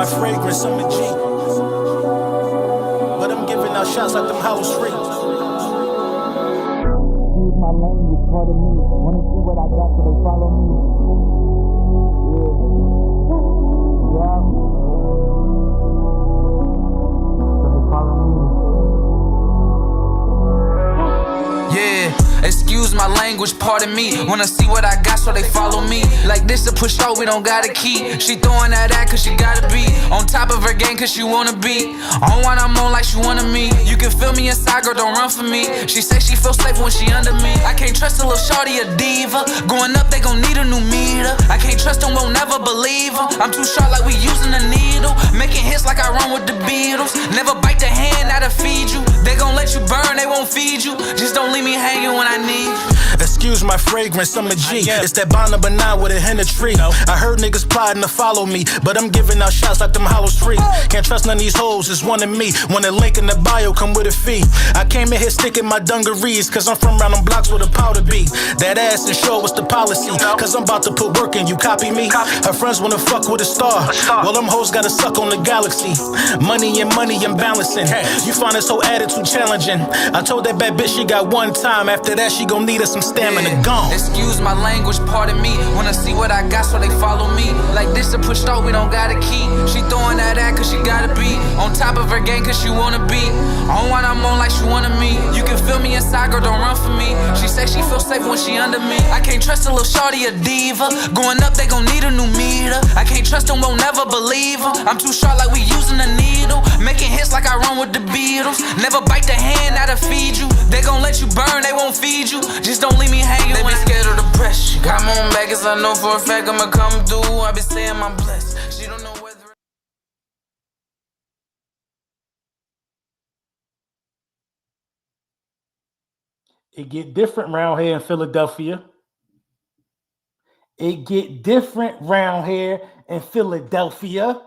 my fragrance, I'm a G. But I'm giving out shots like them Howie Roseman. Use my language, pardon me. Wanna see what I got so they follow me. Yeah. So they follow me. Yeah. Excuse my language, pardon me. Wanna see what I got so they follow me. Like this a push out, we don't got a key. She throwing that at cause she gotta be on top of her game cause she wanna be on one I'm on like she wanted me. You can feel me inside, girl, don't run for me. She say she feels safe when she under me. I can't trust a little shorty, a diva. Growing up, they gon' need a new meter. I can't trust them, won't never believe them. I'm too sharp like we using a needle. Making hits like I run with the Beatles. Never bite the hand that'll feed you. They gon' let you burn, they won't feed you. Just don't leave me hanging when I need you. Excuse my fragrance, I'm a G. It's that Bonner Banana with a hen of tree. I heard niggas plotting to follow me, but I'm giving out shots like them Hollows free. Can't trust none of these hoes, it's one of me. When the link in the bio come with a fee. I came in here sticking my dungarees, cause I'm from round them blocks with a powder be. That ass and show what's the policy, cause I'm about to put work in, you copy me? Her friends wanna fuck with a star. Well, them hoes gotta suck on the galaxy. Money and I'm balancing. You find it so attitude challenging. I told that bad bitch she got one time. After that, she gon' need us some stamina, gone. Excuse my language, pardon me. Wanna see what I got so they follow me. Like this a push out, we don't got a key. She throwing that at cause she gotta be on top of her game cause she wanna be on one I'm on like she wanted me. You can feel me inside, girl, don't run for me. She say she feels safe when she under me. I can't trust a little shorty, a diva. Going up, they gon' need a new meter. I can't trust them, won't never believe them. I'm too sharp like we using a needle. Making hits like I run with the Beatles. Never bite the hand that'll feed you. They gon' let you burn, they won't feed you. Just don't leave me hanging. They be scared of the pressure. Come on back, cause I know for a fact I'ma come through. I be saying I'm blessed. She don't know whether. It get different round here in Philadelphia. It get different round here in Philadelphia.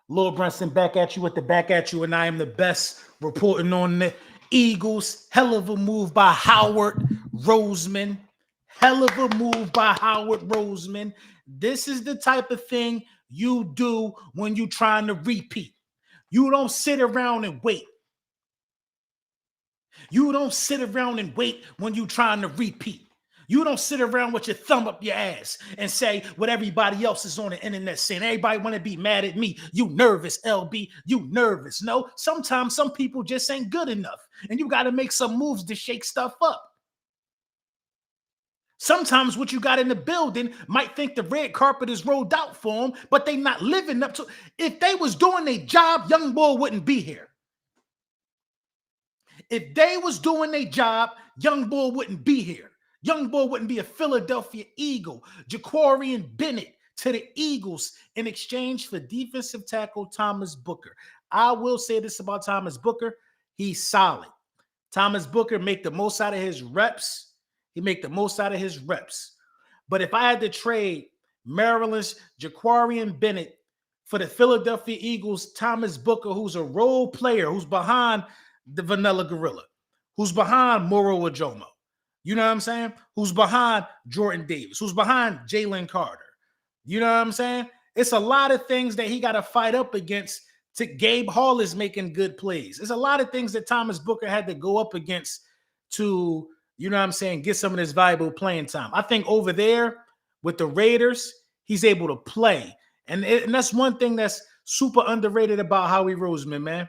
Lil Brunson back at you with the back at you, and I am the best reporting on the Eagles. Hell of a move by Howard Roseman. Hell of a move by Howard Roseman. This is the type of thing you do when you're trying to repeat. You don't sit around and wait. You don't sit around and wait when you're trying to repeat. You don't sit around with your thumb up your ass and say what everybody else is on the internet saying. Everybody want to be mad at me. You nervous, LB. You nervous. No, sometimes some people just ain't good enough. And you got to make some moves to shake stuff up. Sometimes what you got in the building might think the red carpet is rolled out for them, but they not living up to. If they was doing their job, young boy wouldn't be here. If they was doing their job, young boy wouldn't be here. Young boy wouldn't be a Philadelphia Eagle. Jakorian Bennett to the Eagles in exchange for defensive tackle Thomas Booker. I will say this about Thomas Booker. He's solid. Thomas Booker make the most out of his reps. He make the most out of his reps. But if I had to trade Maryland's Jakorian Bennett for the Philadelphia Eagles, Thomas Booker, who's a role player, who's behind the Vanilla Gorilla, who's behind Moro Ajomo, you know what I'm saying? Who's behind Jordan Davis, who's behind Jalen Carter. You know what I'm saying? It's a lot of things that he got to fight up against. To Gabe Hall is making good plays. There's a lot of things that Thomas Booker had to go up against to, you know what I'm saying, get some of this valuable playing time. I think over there with the Raiders, he's able to play. And that's one thing that's super underrated about Howie Roseman, man.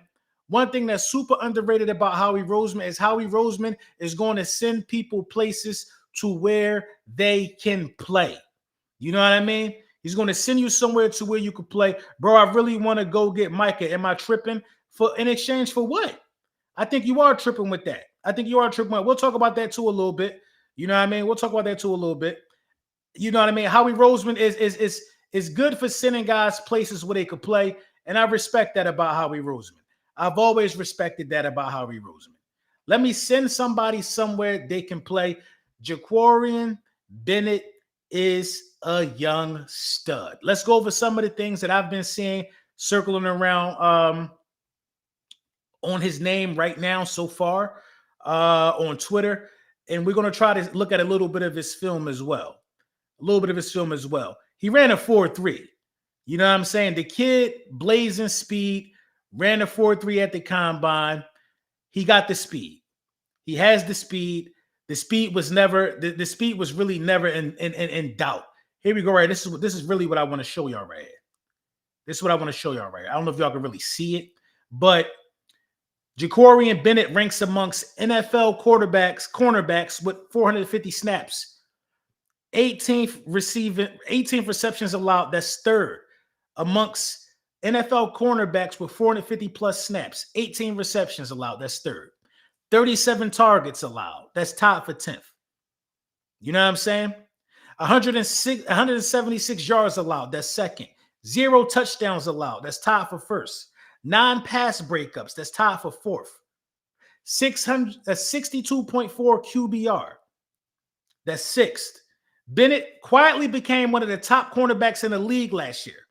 One thing that's super underrated about Howie Roseman is going to send people places to where they can play. You know what I mean? He's going to send you somewhere to where you could play. Bro, I really want to go get Micah. Am I tripping? In exchange for what? I think you are tripping with that. I think you are tripping. We'll talk about that too a little bit. You know what I mean? We'll talk about that too a little bit. You know what I mean? Howie Roseman is good for sending guys places where they could play, and I respect that about Howie Roseman. I've always respected that about Howie Roseman. Let me send somebody somewhere they can play. Jakorian Bennett is a young stud. Let's go over some of the things that I've been seeing circling around on his name right now so far on Twitter. And we're going to try to look at a little bit of his film as well. He ran a 4.3. You know what I'm saying? The kid blazing speed, ran a 4.3 at the combine. He got the speed. He has the speed. The speed was never, the speed was really never in doubt. Here we go, right? This is really what I want to show y'all right here. This is what I want to show y'all right here. I don't know if y'all can really see it, but Jakorian Bennett ranks amongst NFL cornerbacks with 450 snaps. 18th receptions allowed. That's third amongst NFL cornerbacks with 450 plus snaps. 18 receptions allowed. That's third. 37 targets allowed. That's tied for 10th. You know what I'm saying? 176 yards allowed. That's second. 0 touchdowns allowed. That's tied for first. 9 pass breakups. That's tied for fourth. 62.4 QBR. That's sixth. Bennett quietly became one of the top cornerbacks in the league last year.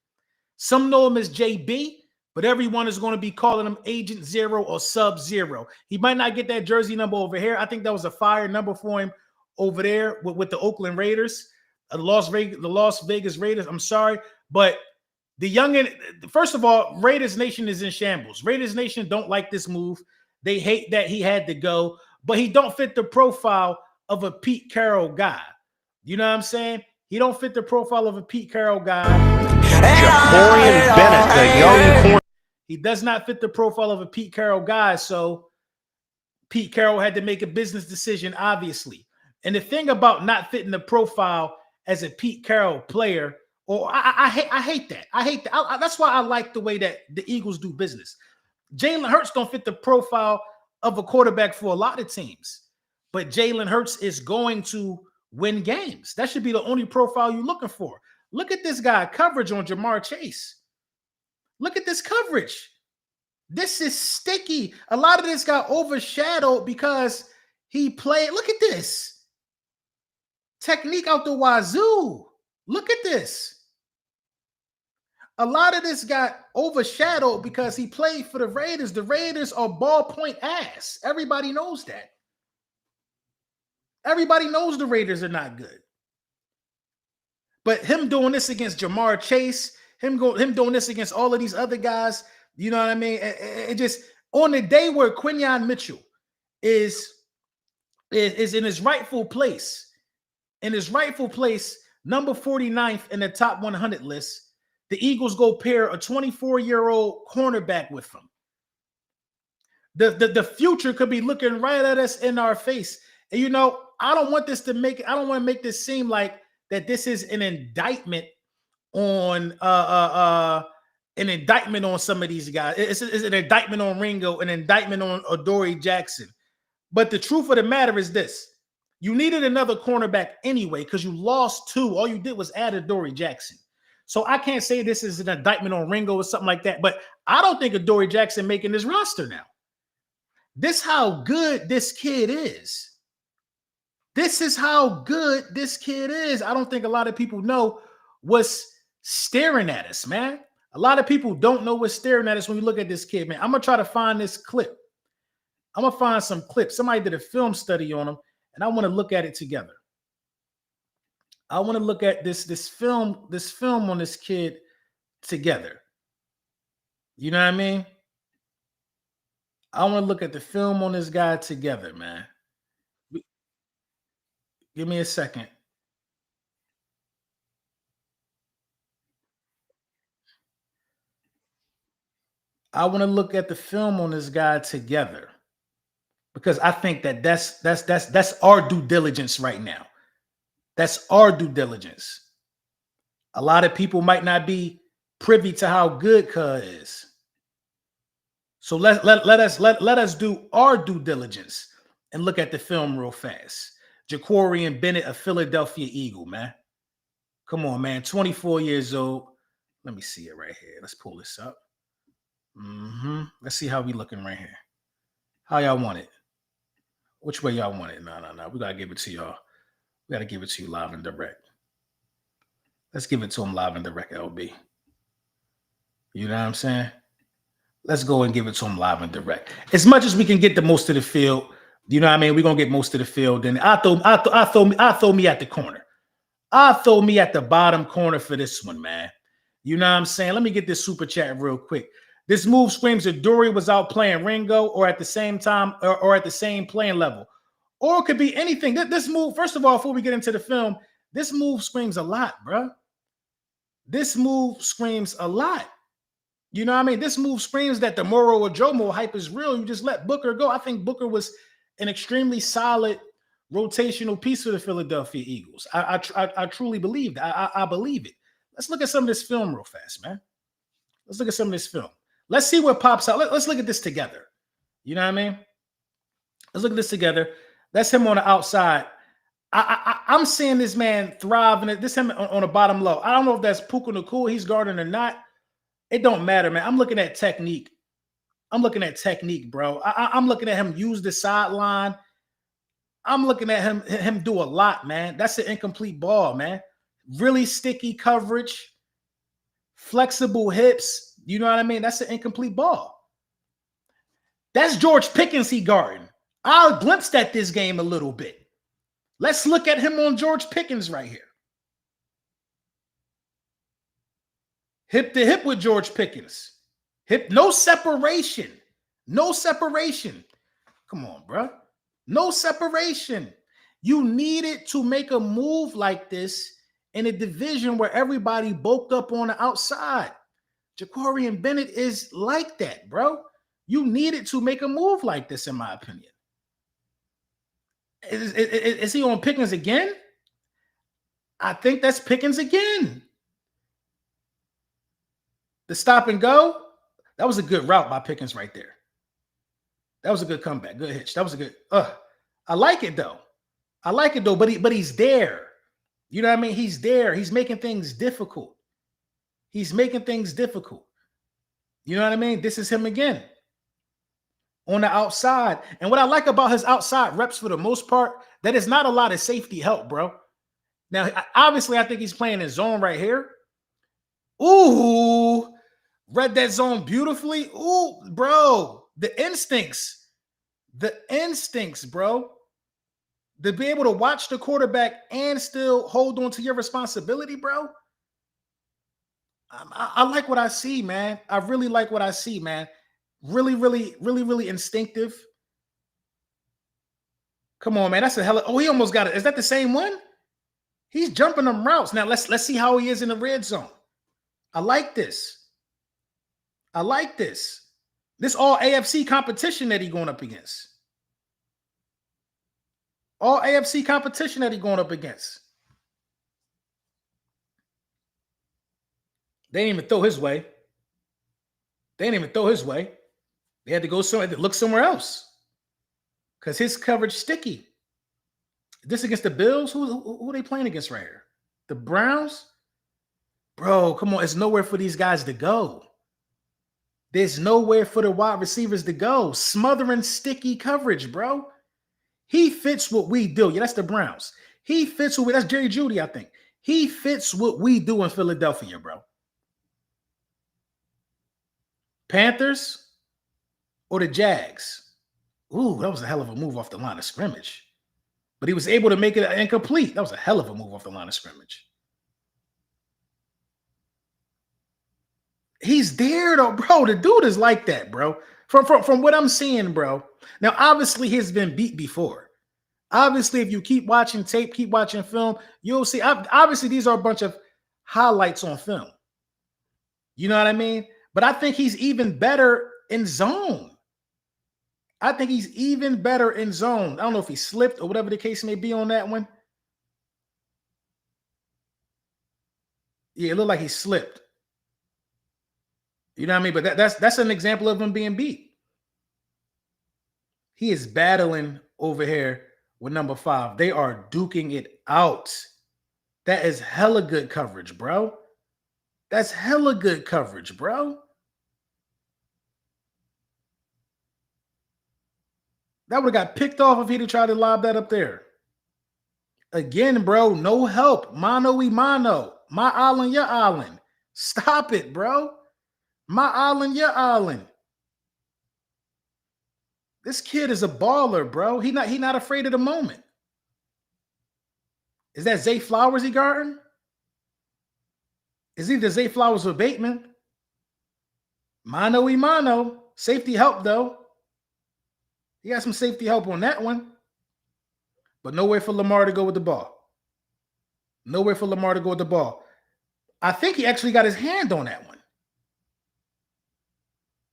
Some know him as JB, but everyone is going to be calling him Agent Zero or Sub-Zero. He might not get that jersey number over here. I think that was a fire number for him over there with the Oakland Raiders, the Las Vegas Raiders. I'm sorry, but the youngin, first of all, Raiders Nation is in shambles. Raiders Nation don't like this move. They hate that he had to go, but he don't fit the profile of a Pete Carroll guy. You know what I'm saying? He don't fit the profile of a Pete Carroll guy. Jakorian Bennett, the young corner. He does not fit the profile of a Pete Carroll guy, so Pete Carroll had to make a business decision, obviously. And the thing about not fitting the profile as a Pete Carroll player, or I hate that. I hate that. That's why I like the way that the Eagles do business. Jalen Hurts don't fit the profile of a quarterback for a lot of teams, but Jalen Hurts is going to win games. That should be the only profile you're looking for. Look at this guy coverage on Jamar Chase. Look at this coverage. This is sticky. A lot of this got overshadowed because he played. Look at this. Technique out the wazoo. Look at this. A lot of this got overshadowed because he played for the Raiders. The Raiders are ballpoint ass. Everybody knows that. Everybody knows the Raiders are not good. But him doing this against Jamar Chase, him doing this against all of these other guys, you know what I mean? It just, on the day where Quinyon Mitchell is in his rightful place, number 49th in the top 100 list, the Eagles go pair a 24-year-old cornerback with him. The future could be looking right at us in our face. And you know, I don't want to make this seem like that this is an indictment on some of these guys. It's an indictment on Ringo, an indictment on Adoree Jackson. But the truth of the matter is this: you needed another cornerback anyway because you lost 2. All you did was add Adoree Jackson. So I can't say this is an indictment on Ringo or something like that. But I don't think Adoree Jackson making this roster now. This is how good this kid is. This is how good this kid is. I don't think a lot of people know what's staring at us, man. A lot of people don't know what's staring at us when we look at this kid, man. I'm going to try to find this clip. I'm going to find some clips. Somebody did a film study on him, and I want to look at it together. I want to look at this film on this kid together. You know what I mean? I want to look at the film on this guy together, man. Give me a second. I want to look at the film on this guy together because I think that's our due diligence right now. That's our due diligence. A lot of people might not be privy to how good Cuz is. So let us do our due diligence and look at the film real fast. Jakorian Bennett, a Philadelphia Eagle, man. Come on, man. 24 years old. Let me see it right here. Let's pull this up. Let's see how we looking right here. How y'all want it? Which way y'all want it? No. We got to give it to y'all. We got to give it to you live and direct. Let's give it to him live and direct, LB. You know what I'm saying? Let's go and give it to him live and direct. As much as we can get the most of the field, you know what I mean? We're going to get most of the field. And I throw me at the corner. I throw me at the bottom corner for this one, man. You know what I'm saying? Let me get this super chat real quick. This move screams that Dory was out playing Ringo or at the same time or at the same playing level. Or it could be anything. This move, first of all, before we get into the film, this move screams a lot, bro. This move screams a lot. You know what I mean? This move screams that the Moro or Jomo hype is real. You just let Booker go. I think Booker was an extremely solid rotational piece for the Philadelphia Eagles. I truly believe that. I believe it. Let's look at some of this film real fast, man. Let's look at some of this film. Let's see what pops out. Let's look at this together. You know what I mean? Let's look at this together. That's him on the outside. I'm seeing this man thrive, and this him on the bottom low. I don't know if that's Puka Nacua he's guarding or not. It don't matter, man. I'm looking at technique. I'm looking at technique, bro. I'm looking at him use the sideline. I'm looking at him do a lot, man. That's an incomplete ball, man. Really sticky coverage, flexible hips. You know what I mean? That's an incomplete ball. That's George Pickens he guarding. I'll glimpse at this game a little bit. Let's look at him on George Pickens right here. Hip to hip with George Pickens. Hip, no separation. No separation. Come on, bro. No separation. You needed to make a move like this in a division where everybody bulked up on the outside. Jakorian Bennett is like that, bro. You needed to make a move like this, in my opinion. Is he on Pickens again? I think that's Pickens again. The stop and go, that was a good route by Pickens right there. That was a good comeback. Good hitch. That was a good. I like it though. I like it though. But he's there. You know what I mean? He's there. He's making things difficult. He's making things difficult. You know what I mean? This is him again on the outside. And what I like about his outside reps for the most part, that is not a lot of safety help, bro. Now, obviously, I think he's playing in zone right here. Ooh, read that zone beautifully. Ooh, bro, the instincts, bro. To be able to watch the quarterback and still hold on to your responsibility, bro. I like what I see, man. I really like what I see, man. Really instinctive. Come on, man. That's a hell of, he almost got it. Is that the same one? He's jumping them routes. Now let's see how he is in the red zone. I like this. I like this. This all AFC competition that he's going up against. All AFC competition that he's going up against. They didn't even throw his way. They had to go somewhere, look somewhere else. Because his coverage sticky. This against the Bills? Who are they playing against right here? The Browns? Bro, come on. There's nowhere for these guys to go. There's nowhere for the wide receivers to go. Smothering sticky coverage, bro. He fits what we do. Yeah, that's the Browns. He fits what that's Jerry Jeudy, I think. He fits what we do in Philadelphia, bro. Panthers or the Jags? Ooh, that was a hell of a move off the line of scrimmage. But he was able to make it incomplete. That was a hell of a move off the line of scrimmage. He's there, though, bro. The dude is like that, bro. From what I'm seeing, bro. Now, obviously, he's been beat before. Obviously, if you keep watching tape, keep watching film, you'll see. Obviously, these are a bunch of highlights on film. You know what I mean? But I think he's even better in zone. I think he's even better in zone. I don't know if he slipped or whatever the case may be on that one. Yeah, it looked like he slipped. You know what I mean? But that's an example of him being beat. He is battling over here with number 5. They are duking it out. That is hella good coverage, bro. That's hella good coverage, bro. That would have got picked off if he'd have tried to lob that up there. Again, bro, no help. Mano y mano. My island, your island. Stop it, bro. My island, your island. This kid is a baller, bro. He not afraid of the moment. Is that Zay Flowers he guarding? It's either Zay Flowers or Bateman. Mano y mano. Safety help, though. He got some safety help on that one. But nowhere for Lamar to go with the ball. Nowhere for Lamar to go with the ball. I think he actually got his hand on that one.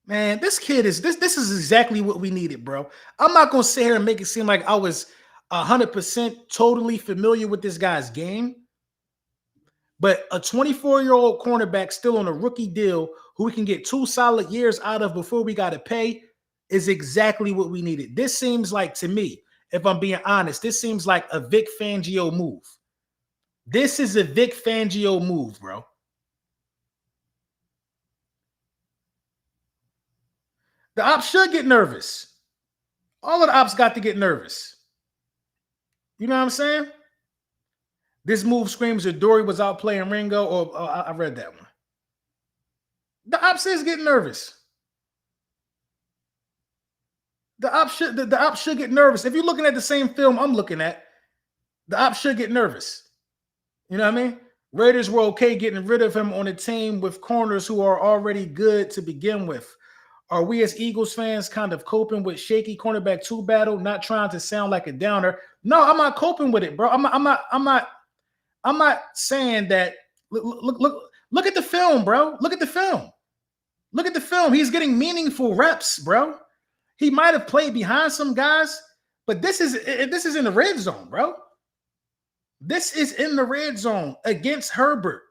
Man, this kid is this is exactly what we needed, bro. I'm not going to sit here and make it seem like I was 100% totally familiar with this guy's game. But a 24-year-old cornerback still on a rookie deal who we can get 2 solid years out of before we got to pay is exactly what we needed. This seems like, to me, if I'm being honest, this seems like a Vic Fangio move. This is a Vic Fangio move, bro. The ops should get nervous. All of the ops got to get nervous. You know what I'm saying? This move screams that Dory was out playing Ringo, or I read that one. The ops is getting nervous. The ops should get nervous. If you're looking at the same film I'm looking at, the ops should get nervous. You know what I mean? Raiders were okay getting rid of him on a team with corners who are already good to begin with. Are we as Eagles fans kind of coping with shaky cornerback 2 battle, not trying to sound like a downer? No, I'm not coping with it, bro. I'm not saying that. Look at the film, bro. Look at the film. Look at the film. He's getting meaningful reps, bro. He might have played behind some guys, but this is in the red zone, bro. This is in the red zone against Herbert,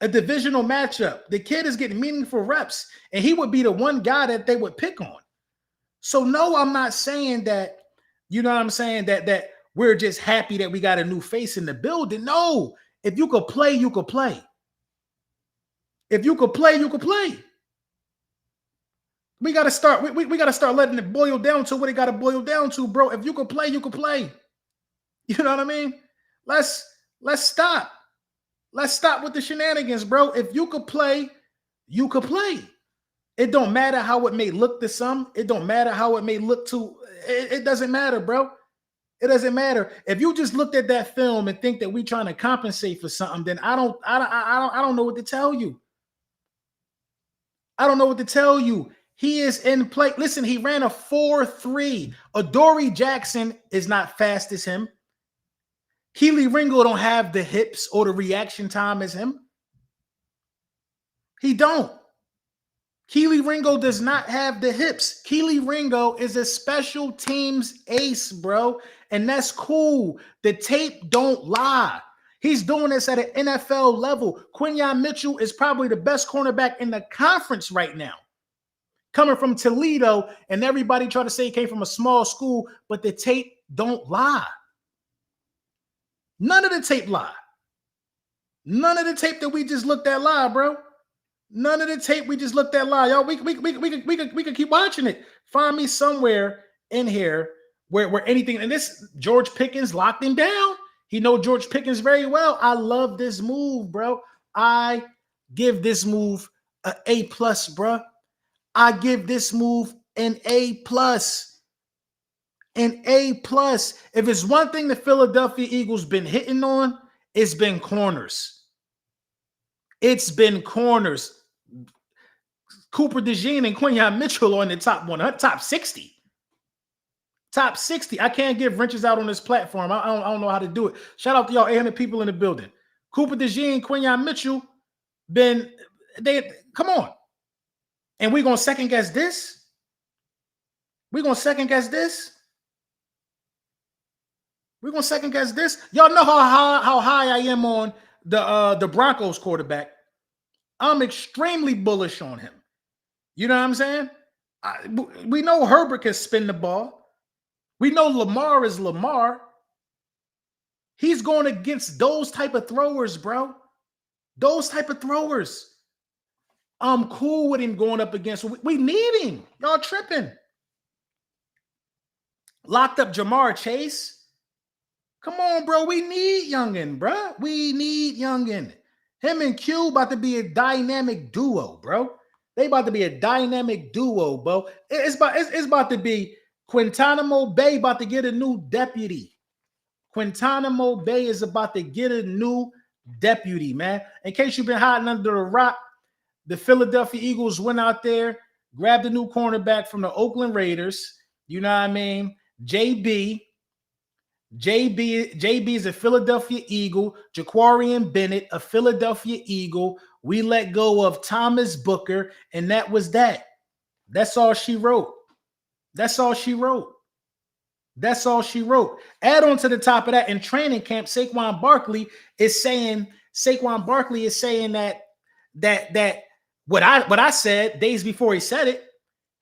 a divisional matchup. The kid is getting meaningful reps, and he would be the one guy that they would pick on. So no, I'm not saying that, you know what I'm saying, that we're just happy that we got a new face in the building. No, if you could play, you could play. If you could play, you could play. We got to start. We got to start letting it boil down to what it got to boil down to, bro. If you could play, you could play. You know what I mean? Let's stop. Let's stop with the shenanigans, bro. If you could play, you could play. It don't matter how it may look to some. It don't matter how it may look to. It doesn't matter, bro. It doesn't matter. If you just looked at that film and think that we're trying to compensate for something, then I don't know what to tell you. I don't know what to tell you. He is in play. Listen, he ran a 4.3. Adoree Jackson is not fast as him. Keely Ringo don't have the hips or the reaction time as him. He don't. Keely Ringo does not have the hips. Keely Ringo is a special teams ace, bro. And that's cool. The tape don't lie. He's doing this at an NFL level. Quinyon Mitchell is probably the best cornerback in the conference right now. Coming from Toledo, and everybody try to say he came from a small school, but the tape don't lie. None of the tape lie. None of the tape that we just looked at lie, bro. None of the tape we just looked at lie. Y'all, we could keep watching it. Find me somewhere in here where anything, and this George Pickens locked him down. He knows George Pickens very well. I love this move, bro. I give this move an A+, bro. I give this move an A+. An A+. If it's one thing the Philadelphia Eagles been hitting on, it's been corners. It's been corners. Cooper DeJean and Quinyon Mitchell are in the top 100, top 60. Top 60. I can't give wrenches out on this platform. I don't know how to do it. Shout out to y'all 800 people in the building. Cooper DeJean, Quinyon Mitchell, come on. And we're going to second guess this? We're going to second guess this? We're going to second guess this? Y'all know how high I am on the Broncos quarterback. I'm extremely bullish on him. You know what I'm saying? We know Herbert can spin the ball. We know Lamar is Lamar. He's going against those type of throwers, bro. Those type of throwers. I'm cool with him going up against. We need him. Y'all tripping. Locked up Jamar Chase. Come on, bro. We need Youngin, bro. We need Youngin. Him and Q about to be a dynamic duo, bro. They about to be a dynamic duo, bro. It's about to be Quintanamo Bay about to get a new deputy. Quintanamo Bay is about to get a new deputy, man. In case you've been hiding under a rock, the Philadelphia Eagles went out there, grabbed a new cornerback from the Oakland Raiders. You know what I mean? JB is a Philadelphia Eagle. Jakorian Bennett, a Philadelphia Eagle. We let go of Thomas Booker, and that was that. That's all she wrote. That's all she wrote. That's all she wrote. Add on to the top of that, in training camp, Saquon Barkley is saying that what I said days before he said it.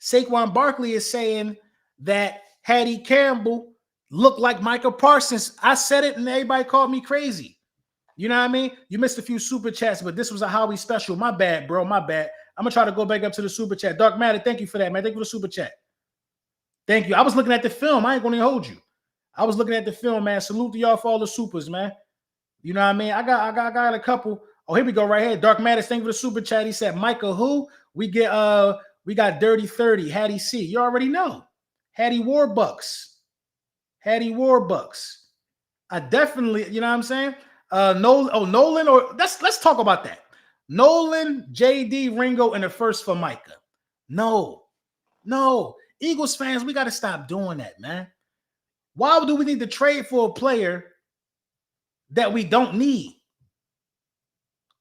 Saquon Barkley is saying that Hattie Campbell looked like Micah Parsons. I said it and everybody called me crazy. You know what I mean? You missed a few super chats, but this was a Howie special. My bad, bro. My bad. I'm going to try to go back up to the super chat. Dark Matter, thank you for that, man. Thank you for the super chat. Thank you. I was looking at the film. I ain't going to hold you. I was looking at the film, man. Salute to y'all for all the supers, man. You know what I mean? I got a couple. Oh, here we go right here. Dark Matter, thank you for the super chat. He said, Micah, who? We got Dirty 30. Hattie C. You already know. Hattie Warbucks. I definitely, you know what I'm saying? Nolan, or let's talk about that. Nolan, JD, Ringo, and the first for Micah. No. Eagles fans, we got to stop doing that, man. Why do we need to trade for a player that we don't need?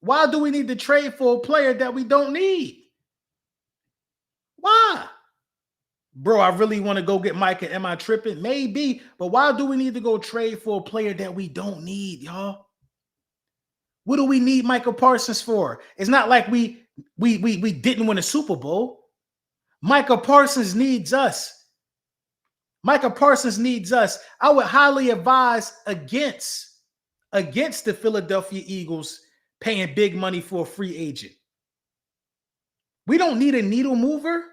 Why do we need to trade for a player that we don't need? Why? Bro, I really want to go get Micah. Am I tripping? Maybe. But why do we need to go trade for a player that we don't need, y'all? What do we need Micah Parsons for? It's not like we didn't win a Super Bowl. Micah Parsons needs us. Micah Parsons needs us. I would highly advise against the Philadelphia Eagles paying big money for a free agent. We don't need a needle mover.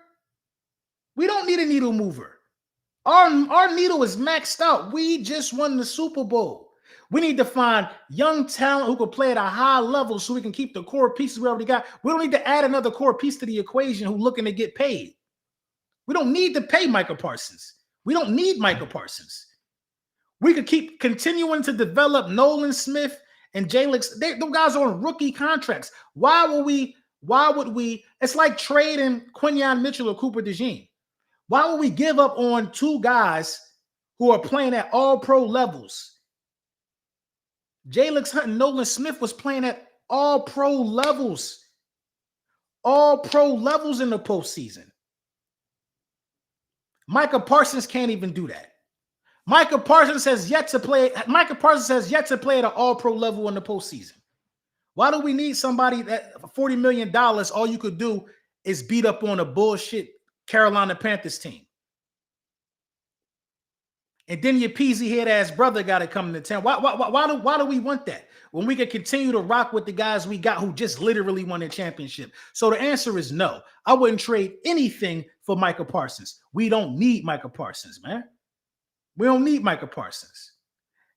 We don't need a needle mover. Our needle is maxed out. We just won the Super Bowl. We need to find young talent who can play at a high level so we can keep the core pieces we already got. We don't need to add another core piece to the equation who's looking to get paid. We don't need to pay Micah Parsons. We don't need Micah Parsons. We could keep continuing to develop Nolan Smith and Jalix. Those guys are on rookie contracts. Why would we? It's like trading Quinyon Mitchell or Cooper DeJean. Why would we give up on two guys who are playing at all pro levels? Jalix Hunt and Nolan Smith was playing at all pro levels. All pro levels in the postseason. Micah Parsons can't even do that. Micah Parsons has yet to play at an all-pro level in the postseason. Why do we need somebody that for $40 million, all you could do is beat up on a bullshit Carolina Panthers team? And then your peasy head ass brother got to come to town. Why do we want that when we can continue to rock with the guys we got who just literally won a championship? So the answer is no. I wouldn't trade anything for Micah Parsons. We don't need Micah Parsons, man. We don't need Micah Parsons.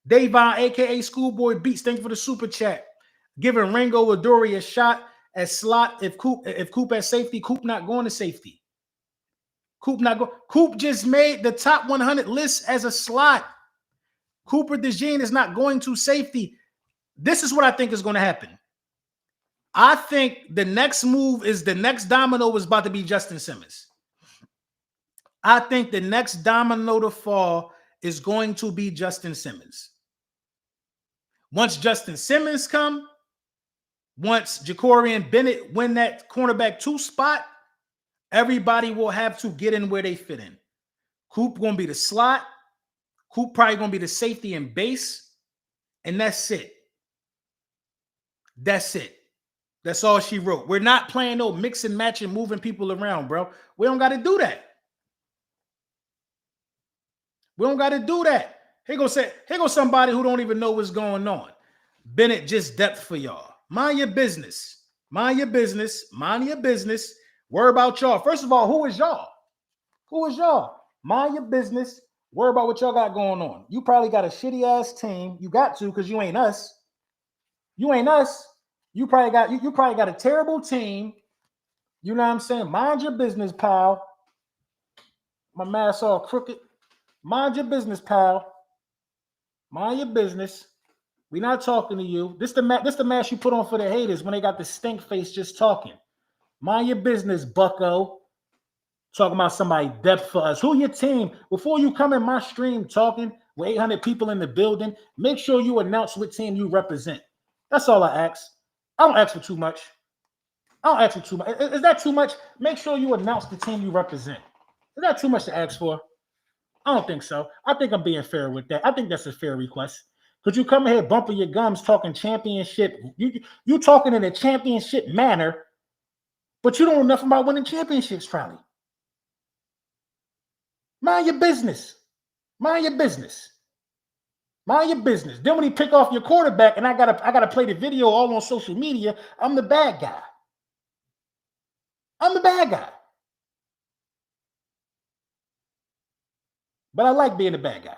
Davon, a.k.a. Schoolboy Beats, thank you for the super chat. Giving Ringo Adoree a shot at slot. If Coop at safety, Coop not going to safety. Coop just made the top 100 list as a slot. Cooper DeJean is not going to safety. This is what I think is going to happen. I think the next move is the next domino is about to be Justin Simmons. I think the next domino to fall is going to be Justin Simmons. Once Justin Simmons come, once Jakorian Bennett win that cornerback 2 spot, everybody will have to get in where they fit in. Coop going to be the slot. Coop probably going to be the safety and base. And that's it. That's it. That's all she wrote. We're not playing no mix and match and moving people around, bro. We don't got to do that. We don't got to do that. Here goes somebody who don't even know what's going on. Bennett just depth for y'all. Mind your business. Mind your business. Mind your business. Worry about y'all. First of all, who is y'all? Who is y'all? Mind your business. Worry about what y'all got going on. You probably got a shitty ass team. You got to because you ain't us. You ain't us. You probably got a terrible team. You know what I'm saying? Mind your business, pal. My mask all crooked. Mind your business, pal. Mind your business. We're not talking to you. This the mask you put on for the haters when they got the stink face just talking. Mind your business, bucko. Talking about somebody depth for us. Who your team? Before you come in my stream talking with 800 people in the building, make sure you announce what team you represent. That's all I ask. I don't ask for too much. I don't ask for too much. Is that too much? Make sure you announce the team you represent. Is that too much to ask for? I don't think so. I think I'm being fair with that. I think that's a fair request. Could you come here bumping your gums talking championship? You talking in a championship manner, but you don't know nothing about winning championships, probably. Mind your business. Mind your business. Mind your business. Then when he pick off your quarterback and I gotta play the video all on social media, I'm the bad guy. I'm the bad guy. But I like being the bad guy.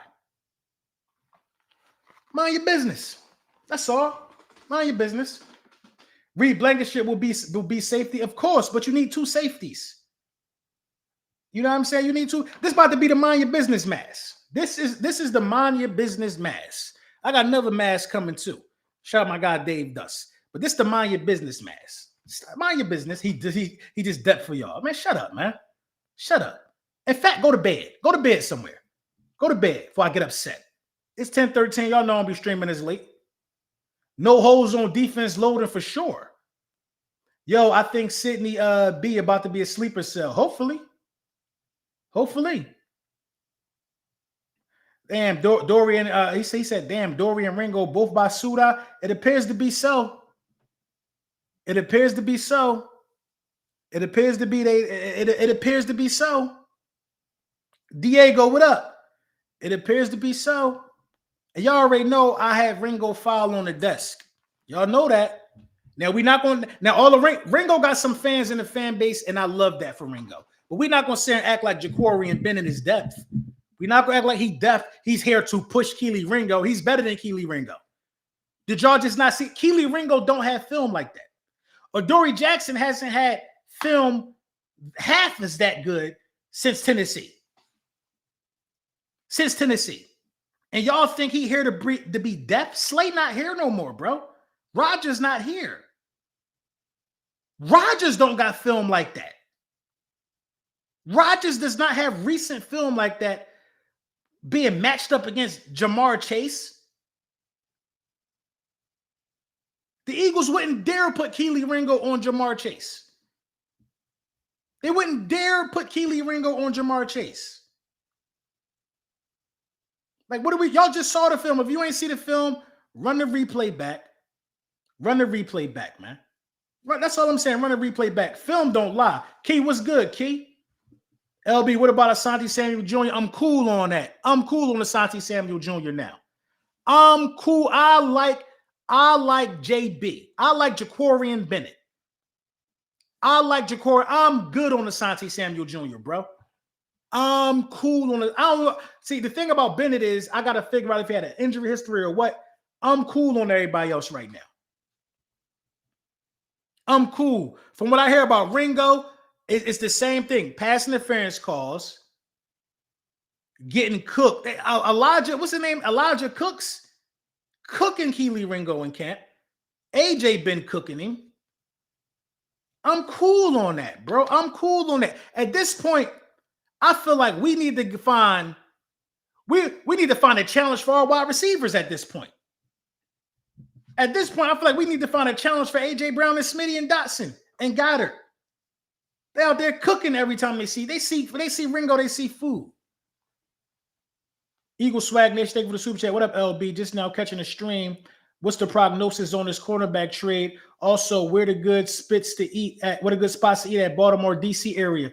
Mind your business. That's all. Mind your business. Reed Blankenship will be safety, of course, but you need two safeties. You know what I'm saying? You need two. This about to be the mind your business mask. This is the mind your business mask. I got another mask coming too. Shout out my guy Dave Dust. But this the mind your business mask. Mind your business. He just dead for y'all. Man, shut up, man. Shut up. In fact, go to bed. Go to bed somewhere. Go to bed before I get upset. It's 10:13. Y'all know I'll be streaming this late. No holes on defense loading for sure. Yo, I think Sydney B about to be a sleeper cell. Hopefully. Damn, Dorian. He said, damn, Dorian Ringo both by Suda. It appears to be so. It appears to be so. It appears to be it appears to be so. Diego, what up? It appears to be so. And y'all already know I have Ringo file on the desk. Y'all know that. Now we're not going. Now all the Ringo got some fans in the fan base, and I love that for Ringo. But we're not going to sit and act like Jakorian Bennett is deaf. We're not going to act like he's deaf. He's here to push Keely Ringo. He's better than Keely Ringo. Did y'all just not see? Keely Ringo don't have film like that. Or Dory Jackson hasn't had film half as that good since Tennessee. And y'all think he here to be deaf? Slay not here no more, bro. Rodgers not here. Rodgers don't got film like that. Rodgers does not have recent film like that being matched up against Jamar Chase. The Eagles wouldn't dare put Keely Ringo on Jamar Chase. They wouldn't dare put Keely Ringo on Jamar Chase. Like, what do we? Y'all just saw the film. If you ain't see the film, run the replay back. Run the replay back, man. Right, that's all I'm saying. Run the replay back. Film don't lie. Key, what's good, Key? LB, what about Asante Samuel Jr.? I'm cool on that. I'm cool on Asante Samuel Jr. now. I'm cool. I like JB. I like Jakorian Bennett. I'm good on Asante Samuel Jr., bro. I'm cool on it. I don't know. See, the thing about Bennett is I got to figure out if he had an injury history or what. I'm cool on everybody else right now. I'm cool. From what I hear about Ringo, it's the same thing. Pass interference calls, getting cooked. Elijah, what's his name? Elijah Cooks cooking Keely Ringo in camp. AJ been cooking him. I'm cool on that, bro. I'm cool on that. At this point, I feel like we need to find a challenge for our wide receivers at this point. At this point, I feel like we need to find a challenge for A.J. Brown and Smitty and Dotson and Goddard. They out there cooking every time they see Ringo, they see food. Eagle Swag Nation, thank you for the super chat. What up, LB? Just now catching the stream. What's the prognosis on this cornerback trade? Also, where the good spots to eat at Baltimore, D.C. area?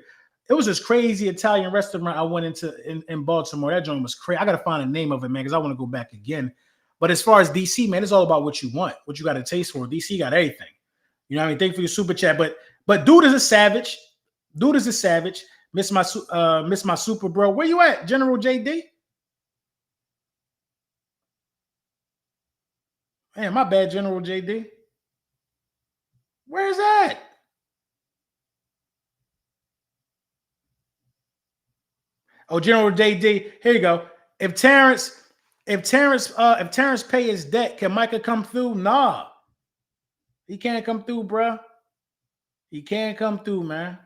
It was this crazy Italian restaurant I went into in Baltimore. That joint was crazy. I got to find the name of it, man, because I want to go back again. But as far as DC, man, it's all about what you want, what you got to taste for. DC got everything. You know what I mean? Thank you for your super chat. But dude is a savage. Miss my super bro. Where you at, General JD? Man, my bad, General JD. Where's that? Oh, General JD. Here you go. If Terrence If Terrence pay his debt, can Micah come through? Nah. He can't come through, bro. He can't come through, man.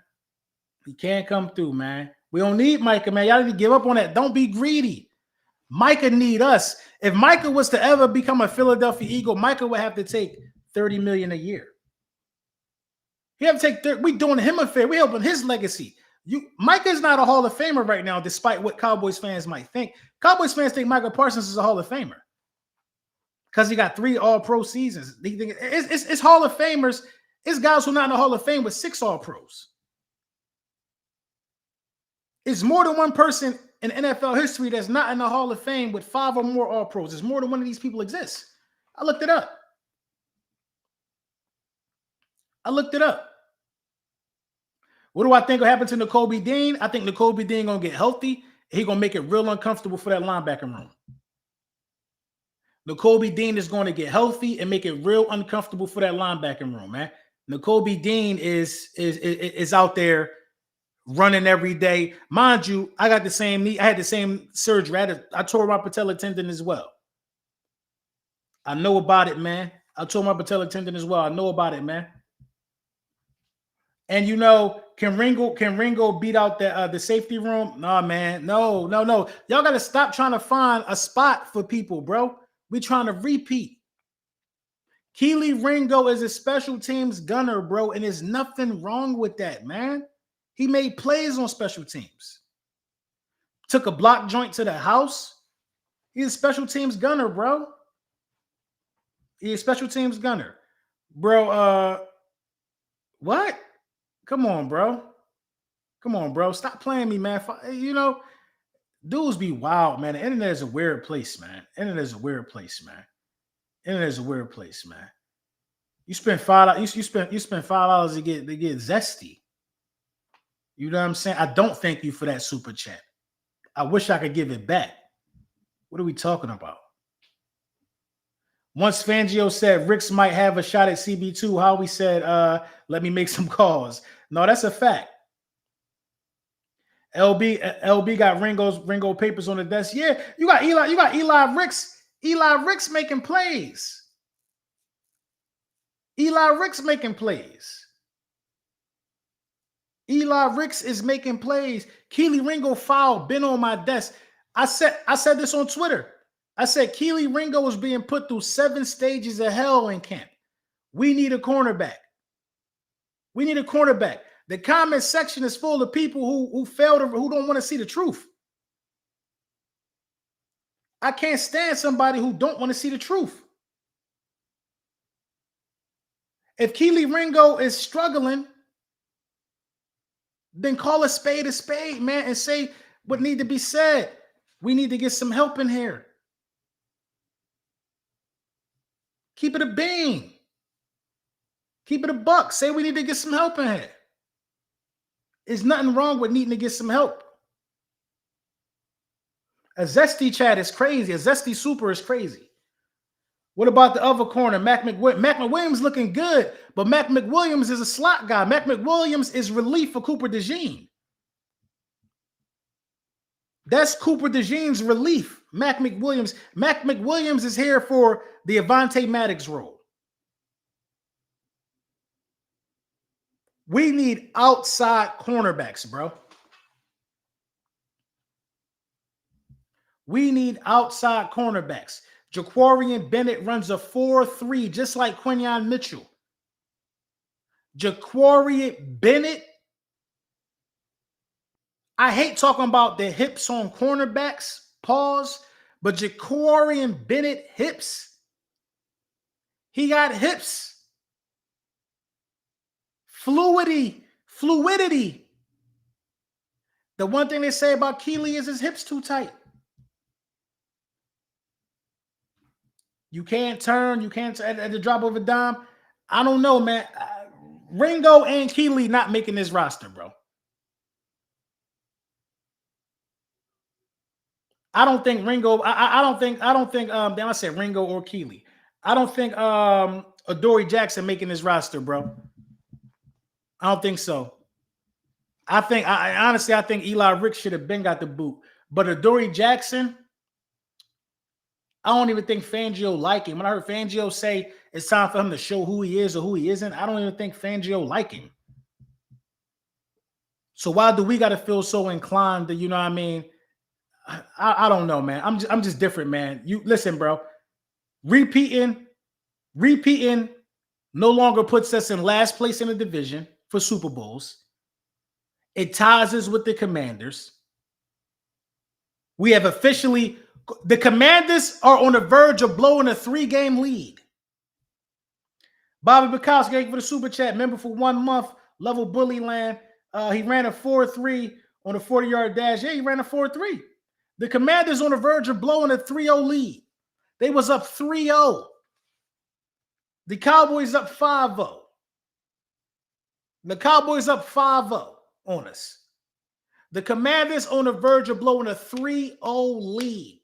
He can't come through, man. We don't need Micah, man. Y'all need to give up on that. Don't be greedy. Micah need us. If Micah was to ever become a Philadelphia Eagle, Micah would have to take $30 million a year. He have to take. We doing him a favor. We helping his legacy. Micah's not a Hall of Famer right now, despite what Cowboys fans might think. Cowboys fans think Micah Parsons is a Hall of Famer because he got 3 All-Pro seasons. It's Hall of Famers. It's guys who are not in the Hall of Fame with 6 All-Pros. It's more than one person in NFL history that's not in the Hall of Fame with 5 or more All-Pros. There's more than one of these people exists. I looked it up. What do I think will happen to Nakobe Dean? I think Nakobe Dean gonna get healthy. He gonna make it real uncomfortable for that linebacker room. Nakobe Dean is going to get healthy and make it real uncomfortable for that linebacking room, man. Nakobe Dean is out there running every day. Mind you, I got the same knee. I had the same surgery. I tore my patella tendon as well. I know about it, man. I tore my patella tendon as well. I know about it, man. And can Ringo beat out the safety room? Nah, man. No. Y'all got to stop trying to find a spot for people, bro. We trying to repeat. Keely Ringo is a special teams gunner, bro, and there's nothing wrong with that, man. He made plays on special teams. Took a block joint to the house. He's a special teams gunner, bro. He's a special teams gunner. Bro, what? Come on, bro. Stop playing me, man. Dudes be wild, man. The internet is a weird place, man. You spend $5. You spend $5 to get zesty. You know what I'm saying? I don't thank you for that super chat. I wish I could give it back. What are we talking about? Once Fangio said Ricks might have a shot at CB2, Howie said, let me make some calls. No, that's a fact. LB got Ringo papers on the desk. Yeah, you got Eli Ricks. Eli Ricks making plays. Eli Ricks is making plays. Keely Ringo foul been on my desk. I said this on Twitter. I said Keely Ringo is being put through 7 stages of hell in camp. We need a cornerback. The comment section is full of people who don't want to see the truth. I can't stand somebody who don't want to see the truth. If Keely Ringo is struggling, then call a spade, man, and say what need to be said. We need to get some help in here. Keep it a bean. Keep it a buck. Say we need to get some help in here. There's nothing wrong with needing to get some help. A Zesty chat is crazy. A Zesty super is crazy. What about the other corner? Mac McWilliams looking good, but Mac McWilliams is a slot guy. Mac McWilliams is relief for Cooper DeJean. That's Cooper DeJean's relief. Mac McWilliams is here for the Avonte Maddox role. We need outside cornerbacks, bro. We need outside cornerbacks. Jakorian Bennett runs a 4-3, just like Quinyon Mitchell. Jakorian Bennett. I hate talking about the hips on cornerbacks, pause, but Jakorian Bennett hips. He got hips. Fluidity. The one thing they say about Keely is his hips too tight. You can't turn. At the drop of a dime. I don't know, man. Ringo and Keely not making this roster, bro. I don't think Ringo. I don't think. Then I said Ringo or Keely. I don't think Adoree Jackson making this roster, bro. I don't think so. Honestly, I think Eli Ricks should have been got the boot. But Adoree Jackson, I don't even think Fangio like him. When I heard Fangio say it's time for him to show who he is or who he isn't, I don't even think Fangio like him. So why do we got to feel so inclined to, you know what I mean? I don't know, man. I'm just different, man. You listen, bro. Repeating no longer puts us in last place in the division for Super Bowls. It ties us with the Commanders. We have officially, the Commanders are on the verge of blowing a 3-game lead. Bobby Bukowski, thank you for the super chat. Member for 1 month, level bully land. He ran a 4.3 on a 40-yard dash. Yeah, he ran a 4.3. The Commanders on the verge of blowing a 3-0 lead. They was up 3-0. The Cowboys up 5-0. The Cowboys up 5-0 on us. The Commanders on the verge of blowing a 3-0 lead.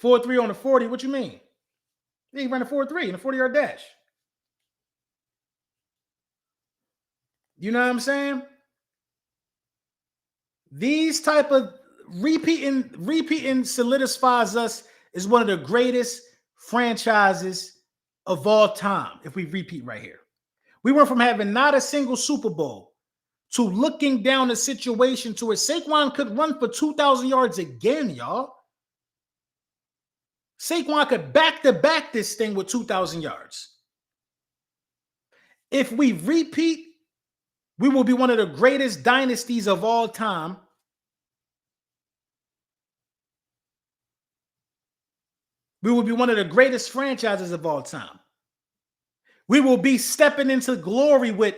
4.3 on the 40. What you mean? He ran a 4.3 in a 40-yard dash. You know what I'm saying? These type of repeating solidifies us as one of the greatest franchises of all time if we repeat right here. We went from having not a single Super Bowl to looking down the situation to where Saquon could run for 2,000 yards again, y'all. Saquon could back-to-back this thing with 2,000 yards. If we repeat, we will be one of the greatest dynasties of all time. We will be one of the greatest franchises of all time. We will be stepping into glory with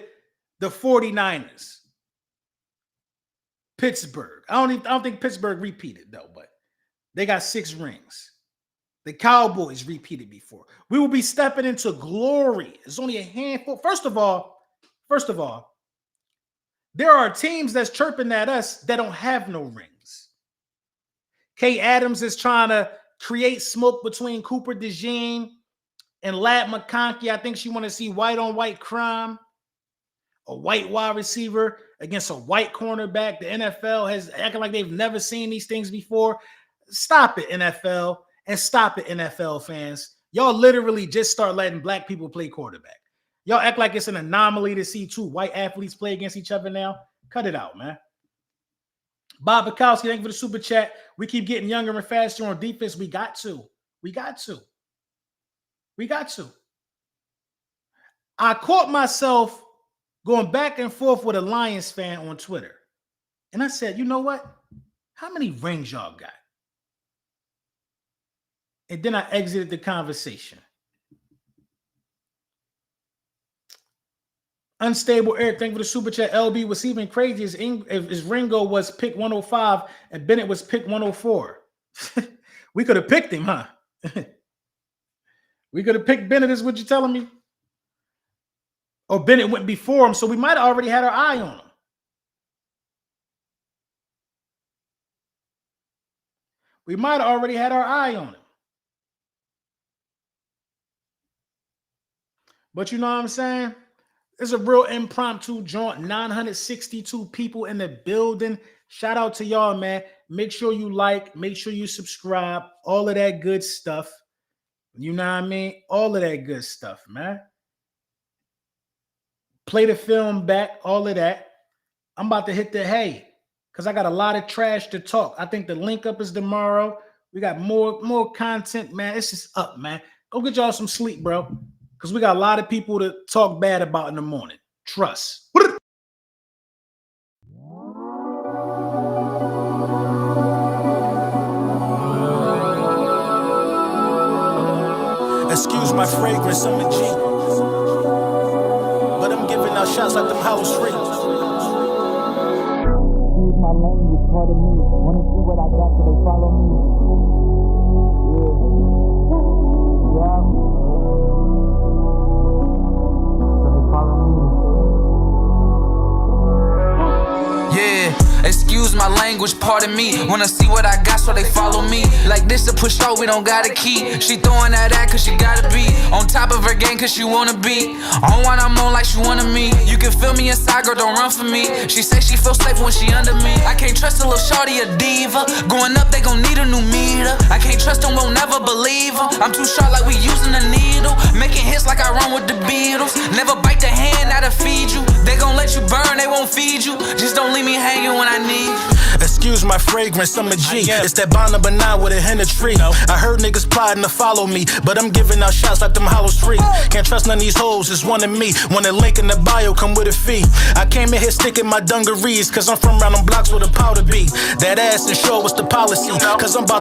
the 49ers. Pittsburgh. I don't think Pittsburgh repeated, though, but they got 6 rings. The Cowboys repeated before. We will be stepping into glory. There's only a handful. First of all, there are teams that's chirping at us that don't have no rings. Kay Adams is trying to create smoke between Cooper DeJean and Ladd McConkey. I think she want to see white-on-white crime. A white wide receiver against a white cornerback. The NFL has acting like they've never seen these things before. Stop it, NFL. And stop it, NFL fans. Y'all literally just start letting black people play quarterback. Y'all act like it's an anomaly to see 2 white athletes play against each other now. Cut it out, man. Bob Bukowski, thank you for the super chat. We keep getting younger and faster on defense. We got to. I caught myself going back and forth with a Lions fan on Twitter. And I said, you know what? How many rings y'all got? And then I exited the conversation. Unstable Eric, thank you for the super chat. LB was even crazy as Ringo was pick 105 and Bennett was pick 104. We could have picked him, huh? We could have picked Bennett, is what you're telling me? Or Bennett went before him, so we might have already had our eye on him. We might have already had our eye on him. But you know what I'm saying? It's a real impromptu joint. 962 people in the building. Shout out to y'all, man. Make sure you like. Make sure you subscribe. All of that good stuff. You know what I mean? All of that good stuff, man. Play the film back. All of that. I'm about to hit the hay because I got a lot of trash to talk. I think the link up is tomorrow. We got more content, man. It's just up, man. Go get y'all some sleep, bro. Because we got a lot of people to talk bad about in the morning. Trust. Excuse my fragrance, I'm a G. But I'm giving out shots like them house free. Use my language, pardon me. Wanna see what I got so they follow me? Yeah. Excuse my language, pardon me. Wanna see what I got, so they follow me. Like this to push out, we don't got a key. She throwing that at cause she gotta be on top of her game cause she wanna be on what I'm on like she wanna me. You can feel me inside, girl, don't run for me. She say she feels safe when she under me. I can't trust a little shorty, a diva. Going up, they gon' need a new meter. I can't trust them, won't never believe them. I'm too sharp like we using a needle. Making hits like I run with the Beatles. Never bite the hand that'll feed you. They gon' let you burn, they won't feed you. Just don't leave me hanging when I need you. Excuse my fragrance, I'm a G. It's that Bonner with a hen of tree. I heard niggas plotting to follow me, but I'm giving out shots like them hollows free. Can't trust none of these hoes, it's one of me. When a link in the bio come with a fee. I came in here sticking my dungarees, cause I'm from round them blocks with a powder be. That ass and show what's the policy, cause I'm about